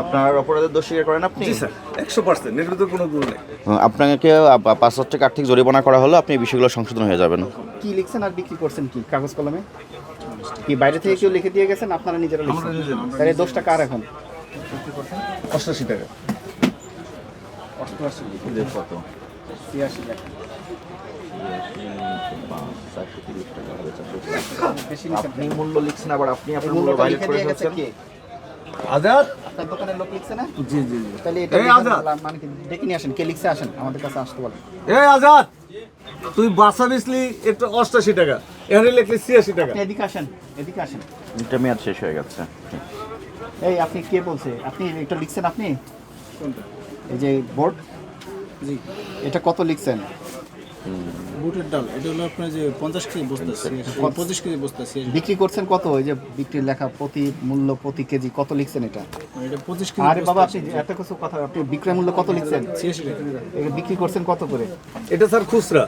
আপনার অপরাধের দোষ স্বীকার করেন আপনি? জি স্যার, 100%। এর ভিতরে কোনো ভুল নেই। আপনাকে 5,00,000 টাকা আর্থিক জরিমানা করা হলো, আপনি এই বিষয়গুলো সংশোধন হয়ে যাবেন। কি লিখছেন আর বিক্রি করছেন কি কাগজ কলমে? কি বাইরে থেকে কেউ লিখে দিয়ে গেছেন, আপনারা নিজেরা লিখছেন? তাহলে দোষটা কার এখন? 88 টাকা। 88 কত? 86 টাকা। বেশি নিছেন। আপনি মূল্য লিখছেন, আবার আপনি আপনার মূল্য মূল্যটা ভাইলেট লিখে করে দিয়ে গেছে ফেলছেন। কে? আজাদ। আপনার দোকানের লোক লিখছে না? জি জি জি। তাহলে এটা এই আজাদ। মানে কি ডেকে নিয়ে আসেন, কে লিখছে আসেন আমাদের কাছে আসতে বলেন। এই আজাদ, তুই বাসা বেচলি এটা 88 টাকা, এখানে লিখলি 86 টাকা। আপনি এদিকে আসেন, এদিকে আসেন। এটা মেয়াদ শেষ হয়ে গেছে। এই আপনি কে বলছে? আপনি এটা লিখছেন আপনি? এই যে বোর্ড, জি, এটা কত লিখছেন? বুটের ডাল এটা হলো আপনার যে 50 কেজি বস্তা আছে, 25 কেজি বস্তা আছে, বিক্রি করছেন কত? ওই যে বিক্রির লেখা প্রতি মূল্য প্রতি কেজি কত লিখছেন এটা? এটা 25 কেজি। আরে বাবা, আপনি এত কিছু কথা, আপনি বিক্রয় মূল্য কত লিখছেন? 86 টাকা। এটা বিক্রি করছেন কত করে? এটা স্যার খুচরা,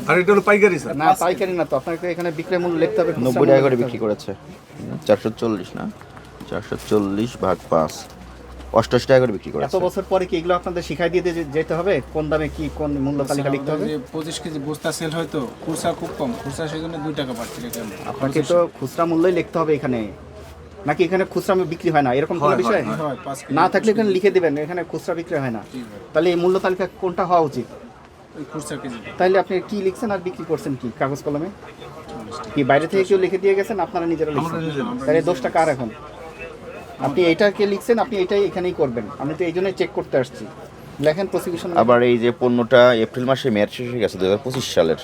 আর এটা হলো পাইকারি স্যার। না পাইকারি না তো, আপনাকে এখানে বিক্রয় মূল্য লিখতে হবে। 90 টাকা করে বিক্রি করেছে। 440 না, 440 ভাগ 5, 88 টাকা করে বিক্রি এত করেছে। বছর পরে কি এগুলো আপনাদের শিখাই দিয়ে যেতে হবে কোন দামে কি কোন মূল্য তালিকা লিখতে হবে? যে 25 কেজি বস্তা সেল হয় তো খুচরা খুব কম, খুচরা সেজন্য 2 টাকা বাড়ছে এটা। আপনাকে তো খুচরা মূল্যই লিখতে হবে এখানে, নাকি এখানে খুচরা বিক্রি হয় না এরকম কোনো বিষয়? হয় 5 কেজি না থাকলে এখানে লিখে দিবেন এখানে খুচরা বিক্রি হয় না। তাহলে এই মূল্য তালিকা কোনটা হওয়া উচিত? ওই খুচরা কেজি। তাইলে আপনি কি লিখছেন আর বিক্রি করছেন কি কাগজ কলমে? কি বাইরে থেকে কেউ লিখে দিয়ে গেছেন, আপনারা নিজেরা লিখছেন? তাহলে দোষটা কার এখন? আপনি এইটাকে লিখছেন, আপনি এটাই এখানেই করবেন। আমি তো এই জন্যই চেক করতে আসছি। লেখেন প্রসিকিউশন। আবার এই যে পণ্যটা এপ্রিল মাসে মেয়াদ শেষ হয়ে গেছে 2025 সালের,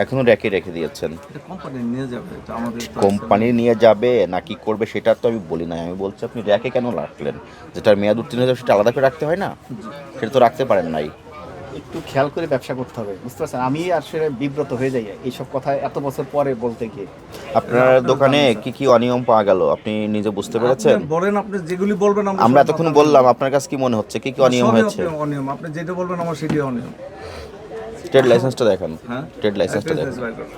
এখনো রেখে দিয়েছেন। এটা কোম্পানি নিয়ে যাবে, এটা আমাদের তো কোম্পানি নিয়ে যাবে না কি করবে সেটা তো আমি বলি না, আমি বলছি আপনি র্যাকে কেন রাখলেন? যেটার মেয়াদ উত্তীর্ণ হয়ে যাবে সেটা আলাদা করে রাখতে হয় না? সেটা তো রাখতে পারেন নাই। একটু খেয়াল করে ব্যবসা করতে হবে, বুঝতে পারছেন? আমি আসলে বিব্রত হয়ে যাই এইসব কথা এত বছর পরে বলতে গিয়ে। আপনার দোকানে কি কি অনিয়ম পাওয়া গেল আপনি নিজে বুঝতে পেরেছেন? আপনি বলেন, আপনি যেগুলি বলবেন আমরা এতক্ষণ বললাম, আপনার কাছে কি মনে হচ্ছে কি কি অনিয়ম হয়েছে? অনিয়ম আপনি যেটা বলবেন আমার সেটাই অনিয়ম। ট্রেড লাইসেন্সটা দেখান। হ্যাঁ, ট্রেড লাইসেন্সটা একটা দেখান। business বাইর করুন।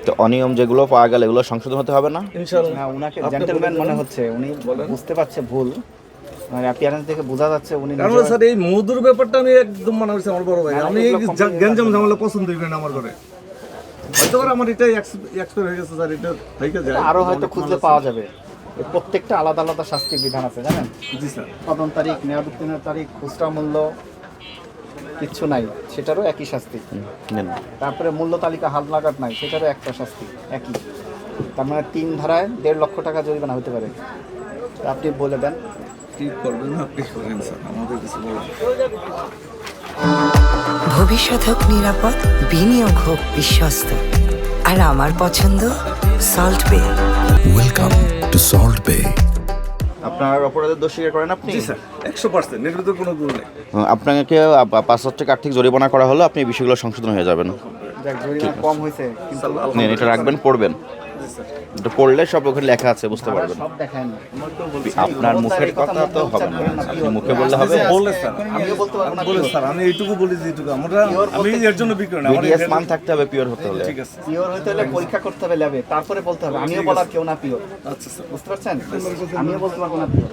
তো অনিয়ম যেগুলো পাওয়া গেল এগুলো সংশোধন হতে হবে না? ইনশাআল্লাহ। না, উনাকে আপনি জেন্টলম্যান বলে মনে দেন। হচ্ছে, উনি বুঝতে পারছে ভুল, মানে অ্যাপিয়ারেন্স দেখে বোঝা যাচ্ছে উনি কারণ নিজেও- স্যার এই মধুর ব্যাপারটা আমি একদম মনে হচ্ছে আমার বড় ভাই, না, আমি এগুলো এই company গ্যাঞ্জাম ঝামেলা পছন্দ করি না আমার ঘরে। হয়তো আর আমার এটাই এক্সপায়ার হয়ে গেছে স্যার, এটা থেকে যায়। আরো হয়তো খুঁজলে পাওয়া যাবে। এর প্রত্যেকটা আলাদা আলাদা শাস্তির বিধান আছে জানেন? জি স্যার। উৎপাদন তারিখ, মেয়াদ উত্তীর্ণের তারিখ, খুচরা মূল্য কিচ্ছু নাই, সেটারও একই শাস্তি। নেন। তারপরে মূল্য তালিকা হালনাগাদ নাই, সেটারও একটা শাস্তি একই। তার মানে 3 ধারায় 1.5 লক্ষ টাকা জরিমানা হতে পারে। তা আপনি বলে দেন। কি করবেন আপনি করেন স্যার, আমাদের কিছু বলার নেই। ভবিষ্যৎ হোক নিরাপদ, বিনিয়োগ হোক বিশ্বস্ত, আর আমার পছন্দ সল্ট বে। ওয়েলকাম টু সল্ট বে। আপনার অপরাধের দোষ স্বীকার করেন আপনি? জি স্যার, 100%। এর ভিতরে কোনো ভুল নেই। আপনাকে 5,00,000 টাকা আর্থিক জরিমানা করা হলো, আপনি এই বিষয়গুলো সংশোধন হয়ে যাবেন। যাক, জরিমানা কম হয়েছে কিন্তু নেন, এটা রাখবেন, পড়বেন। এটা পড়লে সব ওখানে লেখা আছে, বুঝতে ধারা পারবেন। সব দেখায় না। আপনার মুখের কথা তো হবে না, আপনি মুখে বললে হবে? বলে স্যার, আমিও বলতে পারবো না। বলে স্যার, আমি এইটুকু বলি যে এইটুকু আমি এর জন্য বিক্রি না। আমার বিডিএস মান থাকতে হবে, পিওর হতে হলে। ঠিক আছে। পিওর হতে হলে পরীক্ষা করতে হবে ল্যাবে, তারপরে বলতে হবে। আমিও বলার কেউ না পিওর, আচ্ছা স্যার। বুঝতে পারছেন? আমিও বলতে পারবো না পিওর।